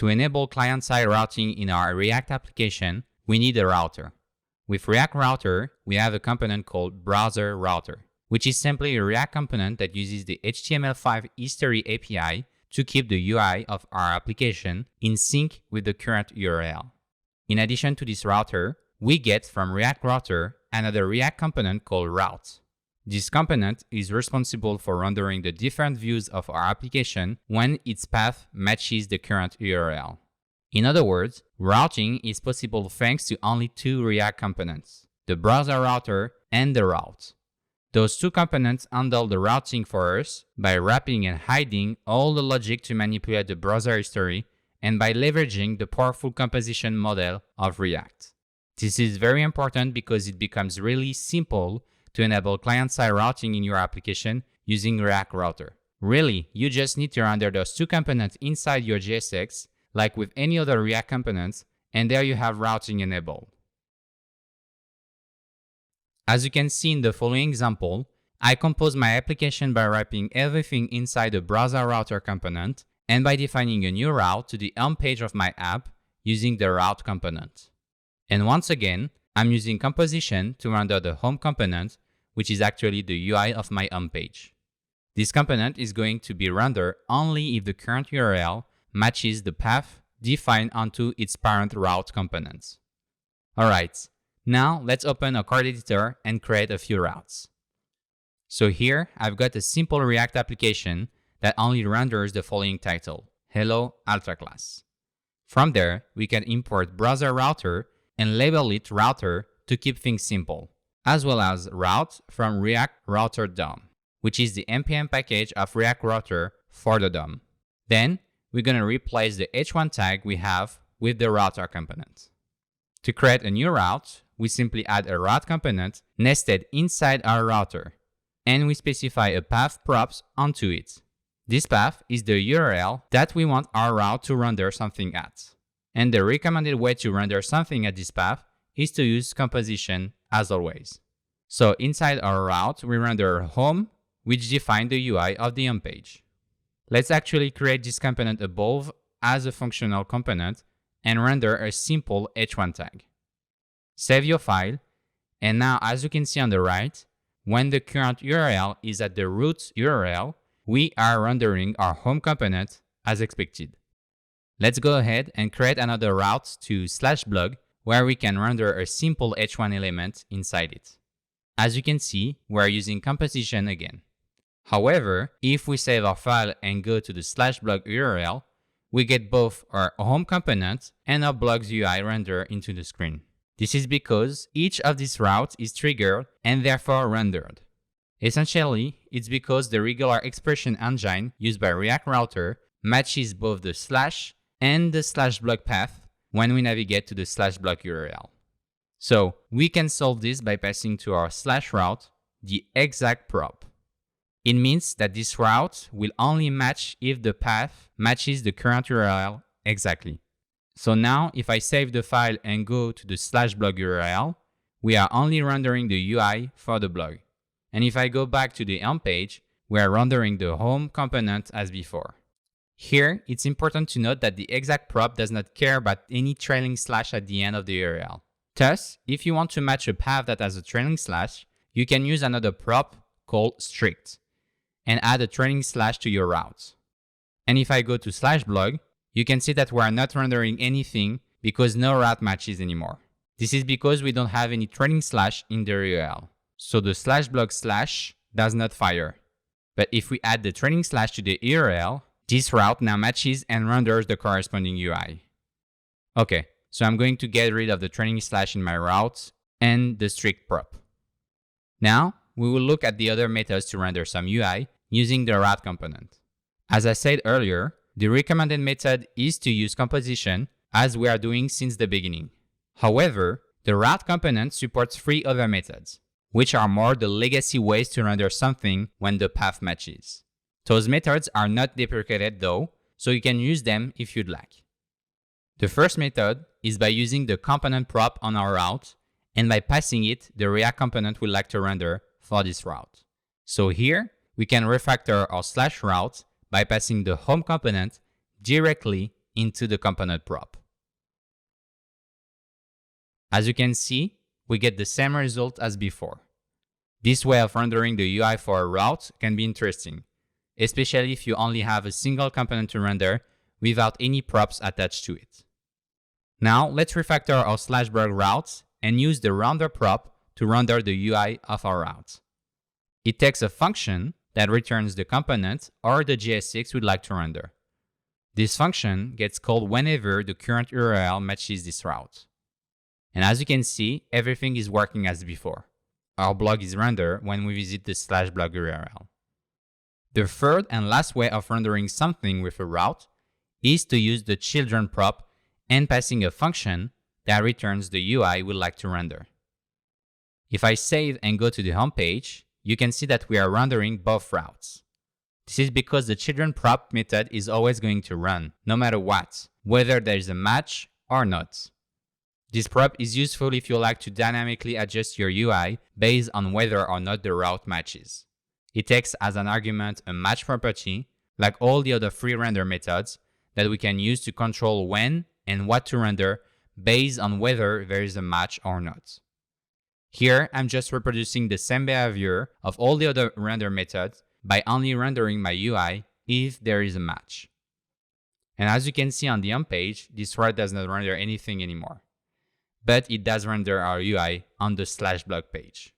To enable client-side routing in our React application, we need a router. With React Router, we have a component called BrowserRouter, which is simply a React component that uses the HTML5 history API to keep the UI of our application in sync with the current URL. In addition to this router, we get from React Router another React component called route. This component is responsible for rendering the different views of our application when its path matches the current URL. In other words, routing is possible thanks to only two React components, the BrowserRouter and the route. Those two components handle the routing for us by wrapping and hiding all the logic to manipulate the browser history and by leveraging the powerful composition model of React. This is very important because it becomes really simple to enable client-side routing in your application using React Router. Really, you just need to render those two components inside your JSX like with any other React components, and there you have routing enabled. As you can see in the following example, I compose my application by wrapping everything inside the BrowserRouter component and by defining a new route to the home page of my app using the route component. And once again, I'm using composition to render the home component, which is actually the UI of my home page. This component is going to be rendered only if the current URL matches the path defined onto its parent route components. Alright, now let's open a code editor and create a few routes. So here I've got a simple React application that only renders the following title, Hello Ultra Class. From there, we can import BrowserRouter and label it router to keep things simple, as well as route from React Router DOM, which is the npm package of React Router for the DOM. Then we're going to replace the h1 tag we have with the router component. To create a new route, we simply add a route component nested inside our router, and we specify a path props onto it. This path is the URL that we want our route to render something at. And the recommended way to render something at this path is to use composition as always. So inside our route, we render home, which defines the UI of the home page. Let's actually create this component above as a functional component and render a simple h1 tag. Save your file, and now as you can see on the right, when the current URL is at the root URL, we are rendering our home component as expected. Let's go ahead and create another route to /blog where we can render a simple h1 element inside it. As you can see, we are using composition again. However, if we save our file and go to the /blog URL, we get both our home component and our blog's UI render into the screen. This is because each of these routes is triggered and therefore rendered. Essentially, it's because the regular expression engine used by React Router matches both the slash and the /blog path when we navigate to the /blog URL. So we can solve this by passing to our /route the exact prop. It means that this route will only match if the path matches the current URL exactly. So now if I save the file and go to the /blog URL, we are only rendering the UI for the blog. And if I go back to the home page, we are rendering the home component as before. Here, it's important to note that the exact prop does not care about any trailing slash at the end of the URL. Thus, if you want to match a path that has a trailing slash, you can use another prop called strict and add a trailing slash to your route. And if I go to /blog, you can see that we are not rendering anything because no route matches anymore. This is because we don't have any trailing slash in the URL. So the /blog/ does not fire. But if we add the trailing slash to the URL, this route now matches and renders the corresponding UI. Okay, so I'm going to get rid of the trailing slash in my route and the strict prop. Now, we will look at the other methods to render some UI using the route component. As I said earlier, the recommended method is to use composition as we are doing since the beginning. However, the route component supports 3 other methods, which are more the legacy ways to render something when the path matches. Those methods are not deprecated though, so you can use them if you'd like. The first method is by using the component prop on our route and by passing it the React component we'd like to render for this route. So here, we can refactor our /route by passing the home component directly into the component prop. As you can see, we get the same result as before. This way of rendering the UI for a route can be interesting, especially if you only have a single component to render without any props attached to it. Now let's refactor our /blog routes and use the render prop to render the UI of our route. It takes a function that returns the component or the JSX we'd like to render. This function gets called whenever the current URL matches this route. And as you can see, everything is working as before. Our blog is rendered when we visit the /blog URL. The third and last way of rendering something with a route is to use the children prop and passing a function that returns the UI we'd like to render. If I save and go to the home page, you can see that we are rendering both routes. This is because the children prop method is always going to run, no matter what, whether there is a match or not. This prop is useful if you like to dynamically adjust your UI based on whether or not the route matches. It takes as an argument a match property, like all the other free render methods, that we can use to control when and what to render based on whether there is a match or not. Here, I'm just reproducing the same behavior of all the other render methods by only rendering my UI if there is a match. And as you can see on the home page, this route does not render anything anymore. But it does render our UI on the /blog page.